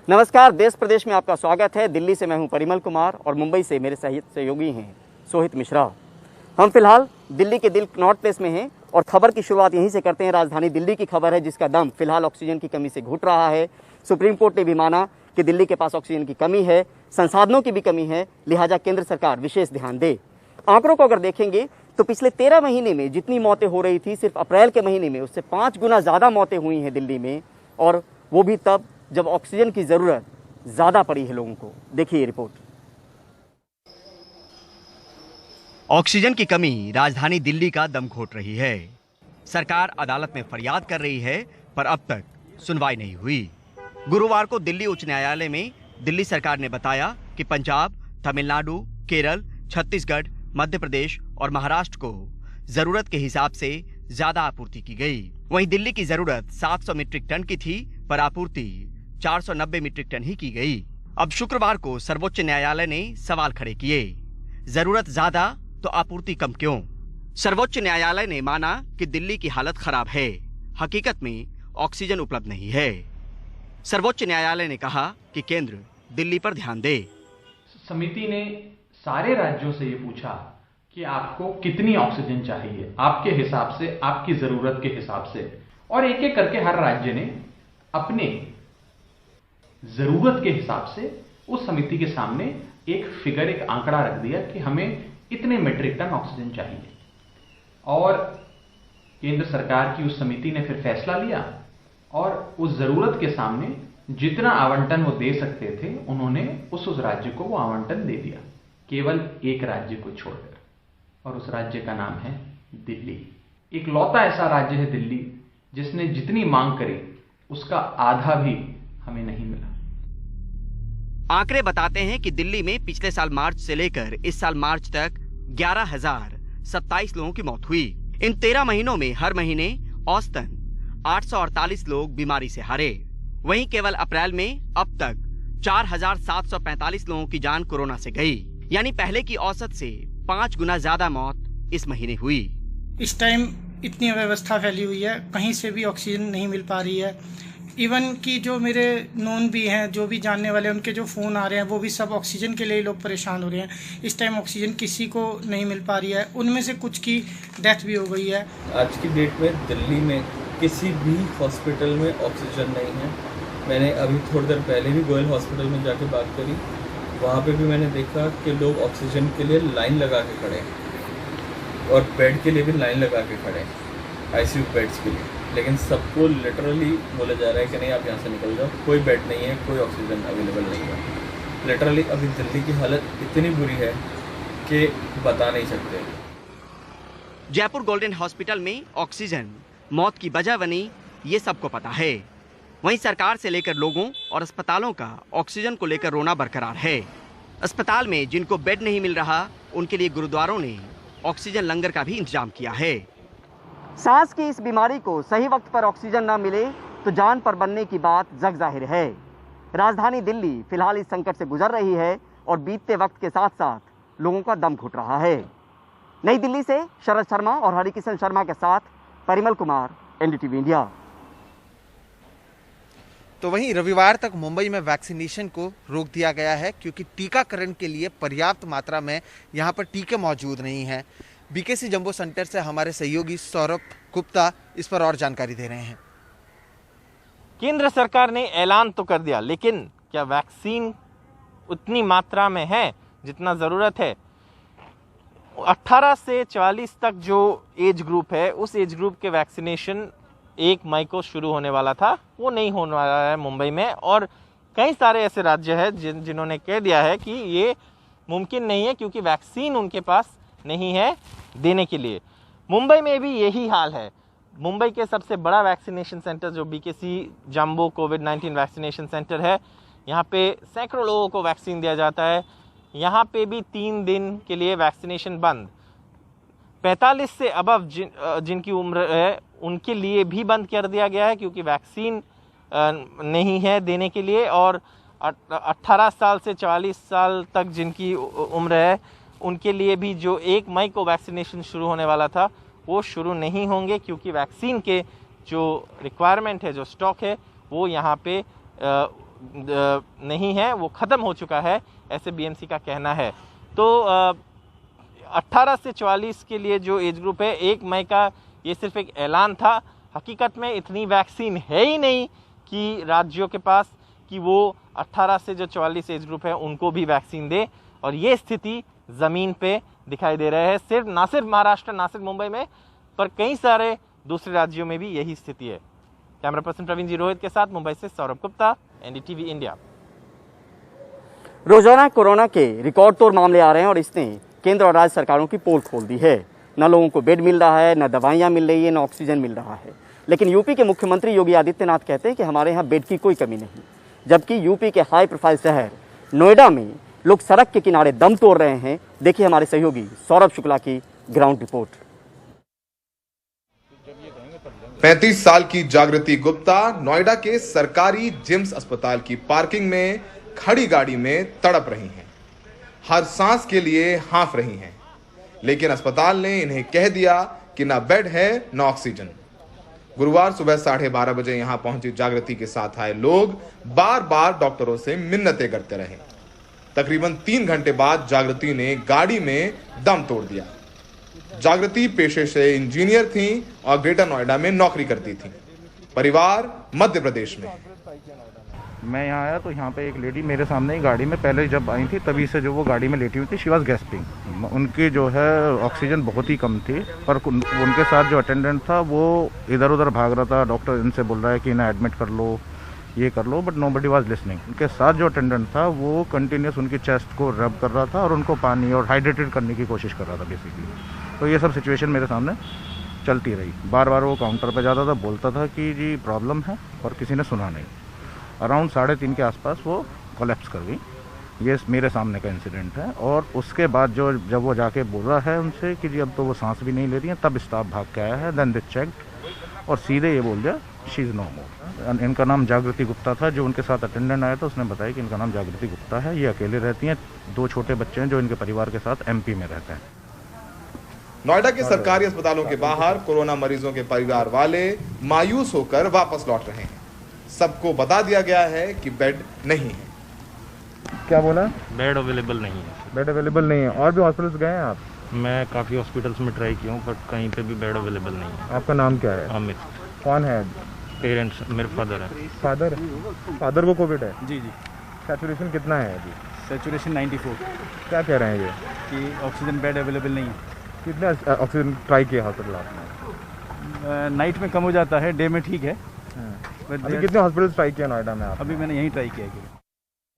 नमस्कार, देश प्रदेश में आपका स्वागत है। दिल्ली से मैं हूं परिमल कुमार और मुंबई से मेरे सहयोगी हैं सोहित मिश्रा। हम फिलहाल दिल्ली के दिल नॉर्थ प्लेस में हैं और खबर की शुरुआत यहीं से करते हैं। राजधानी दिल्ली की खबर है जिसका दम फिलहाल ऑक्सीजन की कमी से घुट रहा है। सुप्रीम कोर्ट ने भी माना कि दिल्ली के पास ऑक्सीजन की कमी है, संसाधनों की भी कमी है, लिहाजा केंद्र सरकार विशेष ध्यान दे। आंकड़ों को अगर देखेंगे तो पिछले 13 महीने में जितनी मौतें हो रही थी, सिर्फ अप्रैल के महीने में उससे 5 गुना ज़्यादा मौतें हुई हैं दिल्ली में, और वो भी तब जब ऑक्सीजन की ज़रूरत ज़्यादा पड़ी है लोगों को। देखिए ये रिपोर्ट। ऑक्सीजन की कमी राजधानी दिल्ली का दम घोट रही है। सरकार अदालत में फरियाद कर रही है, पर अब तक सुनवाई नहीं हुई। गुरुवार को दिल्ली उच्च न्यायालय में दिल्ली सरकार ने बताया कि पंजाब, तमिलनाडु, केरल, छत्तीसगढ़, मध्य प्रदेश और महाराष्ट्र को जरूरत के हिसाब से ज्यादा आपूर्ति की गई। वहीं दिल्ली की जरूरत 700 मीट्रिक टन की थी, पर आपूर्ति 490 मीट्रिक टन ही की गई। अब शुक्रवार को सर्वोच्च न्यायालय ने सवाल खड़े किए, जरूरत ज्यादा तो आपूर्ति कम क्यों? सर्वोच्च न्यायालय ने माना कि दिल्ली की हालत खराब है, हकीकत में ऑक्सीजन उपलब्ध नहीं है। सर्वोच्च न्यायालय ने कहा कि केंद्र दिल्ली पर ध्यान दे। समिति ने सारे राज्यों से ये पूछा कि आपको कितनी ऑक्सीजन चाहिए, आपके हिसाब से, आपकी जरूरत के हिसाब से, और एक एक करके हर राज्य ने अपने जरूरत के हिसाब से उस समिति के सामने एक फिगर, एक आंकड़ा रख दिया कि हमें इतने मीट्रिक टन ऑक्सीजन चाहिए। और केंद्र सरकार की उस समिति ने फिर फैसला लिया और उस जरूरत के सामने जितना आवंटन वो दे सकते थे, उन्होंने उस राज्य को वो आवंटन दे दिया, केवल एक राज्य को छोड़कर, और उस राज्य का नाम है दिल्ली। एक लौता ऐसा राज्य है दिल्ली जिसने जितनी मांग करी उसका आधा भी हमें नहीं मिला। आंकड़े बताते हैं कि दिल्ली में पिछले साल मार्च से लेकर इस साल मार्च तक 11,027 लोगों की मौत हुई। इन 13 महीनों में हर महीने औसतन 848 लोग बीमारी से हारे। वहीं केवल अप्रैल में अब तक 4,745 लोगों की जान कोरोना से गई, यानी पहले की औसत से 5 गुना ज्यादा मौत इस महीने हुई। इस टाइम इतनी अव्यवस्था फैली हुई है, कहीं से भी ऑक्सीजन नहीं मिल पा रही है। इवन कि जो मेरे नोन भी हैं, जो भी जानने वाले हैं, उनके जो फ़ोन आ रहे हैं वो भी सब ऑक्सीजन के लिए लोग परेशान हो रहे हैं। इस टाइम ऑक्सीजन किसी को नहीं मिल पा रही है, उनमें से कुछ की डेथ भी हो गई है। आज की डेट में दिल्ली में किसी भी हॉस्पिटल में ऑक्सीजन नहीं है। मैंने अभी थोड़ी देर पहले भी गोयल हॉस्पिटल में जाके बात करी, वहाँ पे भी मैंने देखा कि लोग ऑक्सीजन के लिए लाइन लगा के खड़े हैं और बेड के लिए भी लाइन लगा के खड़े हैं, आईसीयू बेड्स के लिए। लेकिन सबको लिटरली बोला जा रहा है कि नहीं, आप यहाँ से निकल जाओ, कोई बेड नहीं है, कोई ऑक्सीजन अवेलेबल नहीं है। लिटरली अभी दिल्ली की हालत इतनी बुरी है कि बता नहीं सकते। जयपुर गोल्डन हॉस्पिटल में ऑक्सीजन मौत की वजह बनी, ये सबको पता है। वहीं सरकार से लेकर लोगों और अस्पतालों का ऑक्सीजन को लेकर रोना बरकरार है। अस्पताल में जिनको बेड नहीं मिल रहा, उनके लिए गुरुद्वारों ने ऑक्सीजन लंगर का भी इंतजाम किया है। सांस की इस बीमारी को सही वक्त पर ऑक्सीजन न मिले तो जान पर बनने की बात जग जाहिर है। राजधानी दिल्ली फिलहाल इस संकट से गुजर रही है और बीतते वक्त के साथ साथ लोगों का दम घुट रहा है। नई दिल्ली से शरद शर्मा और हरिकिशन शर्मा के साथ परिमल कुमार, एनडीटीवी इंडिया। तो वहीं रविवार तक मुंबई में वैक्सीनेशन को रोक दिया गया है क्योंकि टीकाकरण के लिए पर्याप्त मात्रा में यहां पर टीके मौजूद नहीं हैं। बीकेसी जंबो सेंटर से हमारे सहयोगी सौरभ गुप्ता इस पर और जानकारी दे रहे हैं। केंद्र सरकार ने ऐलान तो कर दिया, लेकिन क्या वैक्सीन उतनी मात्रा में है जितना ज़रूरत है? 18 से 44 तक जो एज ग्रुप है, उस एज ग्रुप के वैक्सीनेशन 1 मई को शुरू होने वाला था, वो नहीं होने वाला है मुंबई में। और कई सारे ऐसे राज्य हैं जिन्होंने कह दिया है कि ये मुमकिन नहीं है क्योंकि वैक्सीन उनके पास नहीं है देने के लिए। मुंबई में भी यही हाल है। मुंबई के सबसे बड़ा वैक्सीनेशन सेंटर जो बीकेसी जंबो कोविड-19 वैक्सीनेशन सेंटर है, यहाँ पे सैकड़ों लोगों को वैक्सीन दिया जाता है। यहाँ पे भी 3 दिन के लिए वैक्सीनेशन बंद। 45 से अबव जिनकी उम्र है उनके लिए भी बंद कर दिया गया है क्योंकि वैक्सीन नहीं है देने के लिए। और 18 साल से 44 साल तक जिनकी उम्र है उनके लिए भी जो 1 मई को वैक्सीनेशन शुरू होने वाला था वो शुरू नहीं होंगे क्योंकि वैक्सीन के जो रिक्वायरमेंट है, जो स्टॉक है, वो यहाँ पे नहीं है, वो ख़त्म हो चुका है, ऐसे बीएमसी का कहना है। तो 18 से 44 के लिए जो एज ग्रुप है, 1 मई का ये सिर्फ एक ऐलान था। हकीकत में इतनी वैक्सीन है ही नहीं कि राज्यों के पास कि वो 18 से जो 44 एज ग्रुप है उनको भी वैक्सीन दे, और ये स्थिति ज़मीन पे दिखाई दे रहा है। ना सिर्फ महाराष्ट्र, ना सिर्फ मुंबई में, पर कई सारे दूसरे राज्यों में भी यही स्थिति है। कैमरा पर्सन प्रवीण जी रोहित के साथ मुंबई से सौरभ गुप्ता, एनडीटीवी इंडिया। रोजाना कोरोना के रिकॉर्ड तोड़ मामले आ रहे हैं और इसने केंद्र और राज्य सरकारों की पोल खोल दी है। न लोगों को बेड मिल रहा है, न दवाइयां मिल रही है, न ऑक्सीजन मिल रहा है। लेकिन यूपी के मुख्यमंत्री योगी आदित्यनाथ कहते हैं कि हमारे यहाँ बेड की कोई कमी नहीं, जबकि यूपी के हाई प्रोफाइल शहर नोएडा में लोग सड़क के किनारे दम तोड़ रहे हैं। देखिए हमारे सहयोगी सौरभ शुक्ला की ग्राउंड रिपोर्ट। 35 साल की जागृति गुप्ता नोएडा के सरकारी जिम्स अस्पताल की पार्किंग में खड़ी गाड़ी में तड़प रही हैं। हर सांस के लिए हाँफ रही हैं, लेकिन अस्पताल ने इन्हें कह दिया कि ना बेड है न ऑक्सीजन। गुरुवार सुबह 12:30 बजे यहां पहुंची जागृति के साथ आए लोग बार बार डॉक्टरों से मिन्नतें करते रहे। तकरीबन 3 घंटे बाद जागृति ने गाड़ी में दम तोड़ दिया। जागृति पेशे से इंजीनियर थी और ग्रेटर नोएडा में नौकरी करती थी। परिवार मध्य प्रदेश में। मैं यहाँ आया तो यहाँ पे एक लेडी मेरे सामने ही गाड़ी में पहले जब आई थी तभी से जो वो गाड़ी में लेटी हुई थी, शी वाज गैस्पिंग। उनकी जो है ऑक्सीजन बहुत ही कम थी, पर उनके साथ जो अटेंडेंट था वो इधर उधर भाग रहा था। डॉक्टर इनसे बोल रहा है कि इन्हें एडमिट कर लो, ये कर लो, बट नोबडी वाज लिसनिंग। उनके साथ जो अटेंडेंट था वो कंटिन्यूस उनकी चेस्ट को रब कर रहा था और उनको पानी और हाइड्रेटेड करने की कोशिश कर रहा था बेसिकली। तो ये सब सिचुएशन मेरे सामने चलती रही। बार बार वो काउंटर पर जाता था, बोलता था कि जी प्रॉब्लम है, और किसी ने सुना नहीं। अराउंड 3:30 के आसपास वो कोलैप्स कर गई। ये मेरे सामने का इंसिडेंट है। और उसके बाद जब वो जाके बोला है उनसे कि जी अब तो वो सांस भी नहीं ले रही हैं, तब स्टाफ भाग के आया है। देन दे चेक्ड और सीधे ये बोल दिया शी इज़ नो मोर। इनका नाम जागृति गुप्ता था। जो उनके साथ अटेंडेंट आया था उसने बताया कि इनका नाम जागृति गुप्ता है। ये अकेले रहती हैं, 2 छोटे बच्चे हैं जो इनके परिवार के साथ एमपी में रहते हैं। नोएडा के सरकारी अस्पतालों के बाहर कोरोना मरीजों के परिवार वाले मायूस होकर वापस लौट रहे हैं। सबको बता दिया गया है कि बेड नहीं है। क्या बोला? बेड अवेलेबल नहीं है। बेड अवेलेबल नहीं है। और भी हॉस्पिटल्स गए हैं आप? मैं काफ़ी हॉस्पिटल्स में ट्राई किया हूँ, बट कहीं पे भी बेड अवेलेबल नहीं है। आपका नाम क्या है? अमित। कौन है? पेरेंट्स, मेरे फादर है। फादर को कोविड है? जी। सैचुरेशन कितना है अभी? सैचुरेशन 94। क्या कह रहे हैं ये? कि ऑक्सीजन बेड अवेलेबल नहीं है। कितने ऑक्सीजन ट्राई किया हॉस्पिटल आपने? नाइट में कम हो जाता है, डे में ठीक है। अभी कितने हॉस्पिटल ट्राई किया नोएडा में आप? अभी मैंने यहीं ट्राई किया।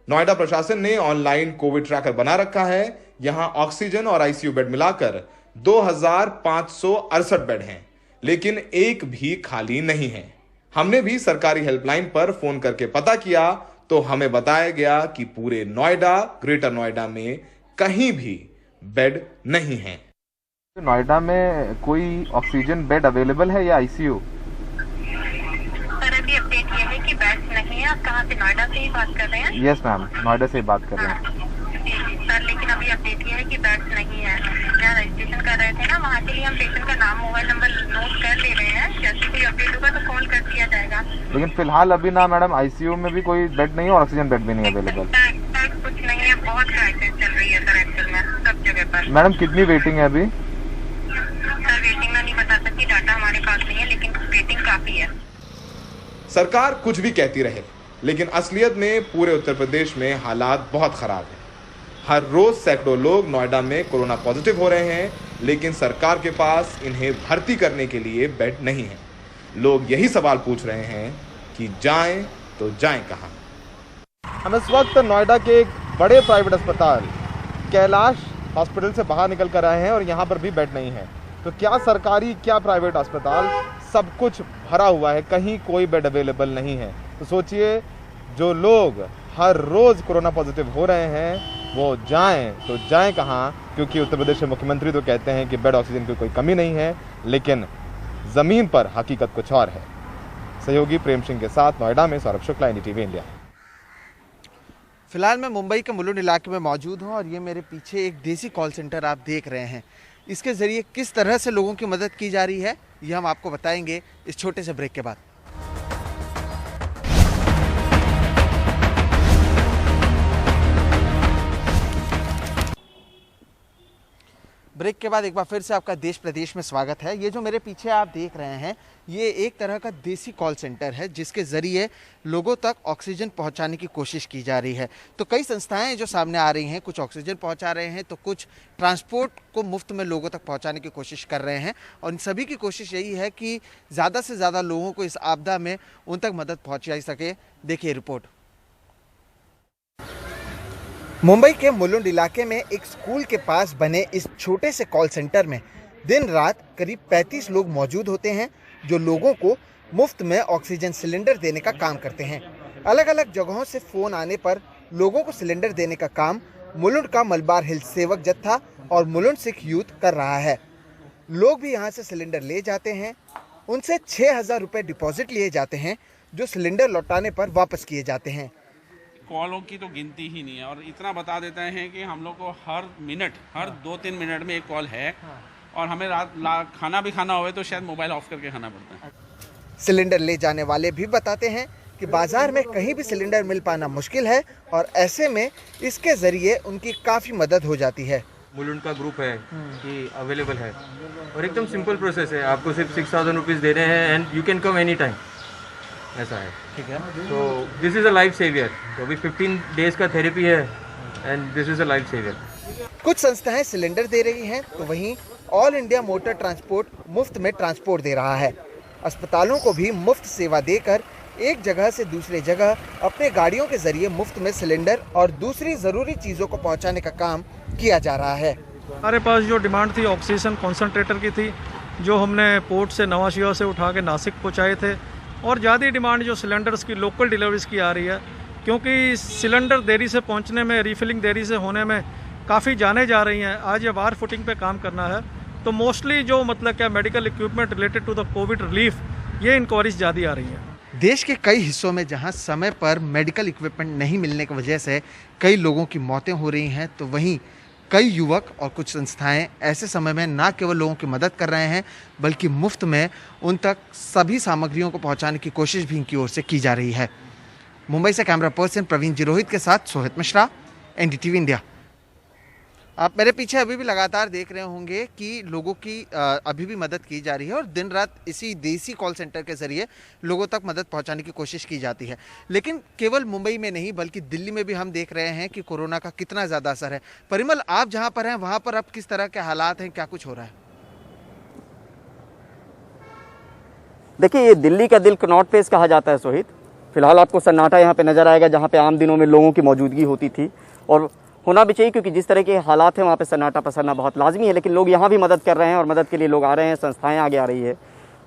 नोएडा प्रशासन ने ऑनलाइन कोविड ट्रैकर बना रखा है। यहां ऑक्सीजन और आईसीयू बेड मिलाकर 2568 बेड हैं, लेकिन एक भी खाली नहीं है। हमने भी सरकारी हेल्पलाइन पर फोन करके पता किया तो हमें बताया गया कि पूरे नोएडा, ग्रेटर नोएडा में कहीं भी बेड नहीं है। नोएडा में कोई ऑक्सीजन बेड अवेलेबल है या आईसीयू? सर अभी अपडेट ये है कि बेड्स नहीं है। आप कहाँ से, नोएडा से ही बात कर रहे हैं? यस मैम, नोएडा से ही बात कर रहे हैं। जी सर, लेकिन अभी अपडेट ये है कि बेड्स नहीं है। जहाँ रजिस्ट्रेशन कर रहे थे ना, वहाँ के लिए हम पेशेंट का नाम, मोबाइल नंबर नोट कर ले रहे हैं। जैसे कोई अपडेट होगा तो कॉल कर दिया जाएगा। लेकिन फिलहाल अभी ना मैडम आईसीयू में भी कोई बेड नहीं है और ऑक्सीजन बेड भी नहीं अवेलेबल। कुछ नहीं है, बहुत क्राइसिस चल रही है सर एक्चुअल में सब जगह पर। मैडम कितनी वेटिंग है अभी? सर वेटिंग में नहीं बता सकती, डाटा हमारे पास नहीं है, लेकिन वेटिंग काफी है। सरकार कुछ भी कहती रहे, लेकिन असलियत में पूरे उत्तर प्रदेश में हालात बहुत खराब है। हर रोज सैकड़ों लोग नोएडा में कोरोना पॉजिटिव हो रहे हैं, लेकिन सरकार के पास इन्हें भर्ती करने के लिए बेड नहीं है। लोग यही सवाल पूछ रहे हैं कि जाएं तो जाएं कहां। हम इस वक्त नोएडा के एक बड़े प्राइवेट अस्पताल कैलाश हॉस्पिटल से बाहर निकल कर आए हैं और यहाँ पर भी बेड नहीं है। तो क्या सरकारी क्या प्राइवेट अस्पताल, सब कुछ भरा हुआ है, कहीं कोई बेड अवेलेबल नहीं है। तो सोचिए, जो लोग हर रोज़ कोरोना पॉजिटिव हो रहे हैं वो जाएं तो जाएं कहां, क्योंकि उत्तर प्रदेश के मुख्यमंत्री तो कहते हैं कि बेड ऑक्सीजन की कोई कमी नहीं है, लेकिन ज़मीन पर हकीकत कुछ और है। सहयोगी प्रेम सिंह के साथ नोएडा में सौरभ शुक्ला, एनडीटीवी इंडिया। फिलहाल मैं मुंबई के मुलुंड इलाके में मौजूद हूं और ये मेरे पीछे एक देसी कॉल सेंटर आप देख रहे हैं। इसके ज़रिए किस तरह से लोगों की मदद की जा रही है ये हम आपको बताएंगे इस छोटे से ब्रेक के बाद। ब्रेक के बाद एक बार फिर से आपका देश प्रदेश में स्वागत है। ये जो मेरे पीछे आप देख रहे हैं ये एक तरह का देसी कॉल सेंटर है जिसके ज़रिए लोगों तक ऑक्सीजन पहुंचाने की कोशिश की जा रही है। तो कई संस्थाएं जो सामने आ रही हैं, कुछ ऑक्सीजन पहुंचा रहे हैं तो कुछ ट्रांसपोर्ट को मुफ्त में लोगों तक पहुंचाने की कोशिश कर रहे हैं और इन सभी की कोशिश यही है कि ज़्यादा से ज़्यादा लोगों को इस आपदा में उन तक मदद पहुँचाई सके। देखिए रिपोर्ट। मुंबई के मुलुंड इलाके में एक स्कूल के पास बने इस छोटे से कॉल सेंटर में दिन रात करीब 35 लोग मौजूद होते हैं जो लोगों को मुफ्त में ऑक्सीजन सिलेंडर देने का काम करते हैं। अलग अलग जगहों से फोन आने पर लोगों को सिलेंडर देने का काम मुलुंड का मलबार हिल्स सेवक जत्था और मुलुंड सिख यूथ कर रहा है। लोग भी यहाँ से सिलेंडर ले जाते हैं। उनसे 6,000 रुपये डिपॉजिट लिए जाते हैं जो सिलेंडर लौटाने पर वापस किए जाते हैं। कॉलों की तो गिनती ही नहीं है और इतना बता देते हैं कि हम लोग को हर 2-3 मिनट में एक कॉल है और हमें खाना भी खाना हो तो शायद मोबाइल ऑफ करके खाना पड़ता है। सिलेंडर ले जाने वाले भी बताते हैं कि बाजार में कहीं भी सिलेंडर मिल पाना मुश्किल है और ऐसे में इसके जरिए उनकी काफ़ी मदद हो जाती है। मुलुंड का ग्रुप है कि अवेलेबल है और एकदम सिंपल प्रोसेस है। आपको सिर्फ 6,000 रुपीज़ दे रहे हैं and you can come any time, ऐसा है। ठीक है, तो this is a life saver. तो अभी 15 डेज का थेरेपी है and this is a life saver. कुछ संस्थाएं सिलेंडर दे रही हैं तो वहीं ऑल इंडिया मोटर ट्रांसपोर्ट मुफ्त में ट्रांसपोर्ट दे रहा है। अस्पतालों को भी मुफ्त सेवा देकर एक जगह से दूसरे जगह अपने गाड़ियों के जरिए मुफ्त में सिलेंडर और दूसरी ज़रूरी चीज़ों को पहुंचाने का काम किया जा रहा है। हमारे पास जो डिमांड थी ऑक्सीजन कॉन्सनट्रेटर की थी जो हमने पोर्ट से नवा शिवा से उठा के नासिक पहुँचाए थे और ज़्यादा डिमांड जो सिलेंडर्स की लोकल डिलीवरीज की आ रही है क्योंकि सिलेंडर देरी से पहुंचने में, रिफिलिंग देरी से होने में काफ़ी जाने जा रही हैं। आज ये वार फुटिंग पे काम करना है तो मोस्टली जो मतलब क्या medical equipment related to the covid relief ये इंक्वायरीज ज़्यादा आ रही हैं। देश के कई हिस्सों में जहां समय पर मेडिकल इक्विपमेंट नहीं मिलने की वजह से कई लोगों की मौतें हो रही हैं तो वहीं कई युवक और कुछ संस्थाएं ऐसे समय में न केवल लोगों की मदद कर रहे हैं बल्कि मुफ्त में उन तक सभी सामग्रियों को पहुंचाने की कोशिश भी इनकी ओर से की जा रही है। मुंबई से कैमरा पर्सन प्रवीण जिरोहित के साथ सोहित मिश्रा, एनडीटीवी इंडिया। आप मेरे पीछे अभी भी लगातार देख रहे होंगे कि लोगों की अभी भी मदद की जा रही है और दिन रात इसी देसी कॉल सेंटर के ज़रिए लोगों तक मदद पहुंचाने की कोशिश की जाती है। लेकिन केवल मुंबई में नहीं बल्कि दिल्ली में भी हम देख रहे हैं कि कोरोना का कितना ज़्यादा असर है। परिमल, आप जहां पर हैं वहां पर अब किस तरह के हालात हैं, क्या कुछ हो रहा है? देखिए, ये दिल्ली का दिल कनॉट प्लेस कहा जाता है सोहित। फिलहाल आपको सन्नाटा यहाँ पे नज़र आएगा जहाँ पे आम दिनों में लोगों की मौजूदगी होती थी और होना भी चाहिए क्योंकि जिस तरह के हालात हैं वहाँ पे सन्नाटा पसरना बहुत लाजमी है। लेकिन लोग यहाँ भी मदद कर रहे हैं और मदद के लिए लोग आ रहे हैं, संस्थाएं आगे आ रही है।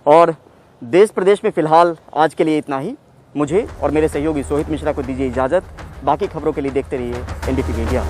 और देश प्रदेश में फ़िलहाल आज के लिए इतना ही। मुझे और मेरे सहयोगी सोहित मिश्रा को दीजिए इजाज़त। बाकी खबरों के लिए देखते रहिए एनडीटीवी इंडिया।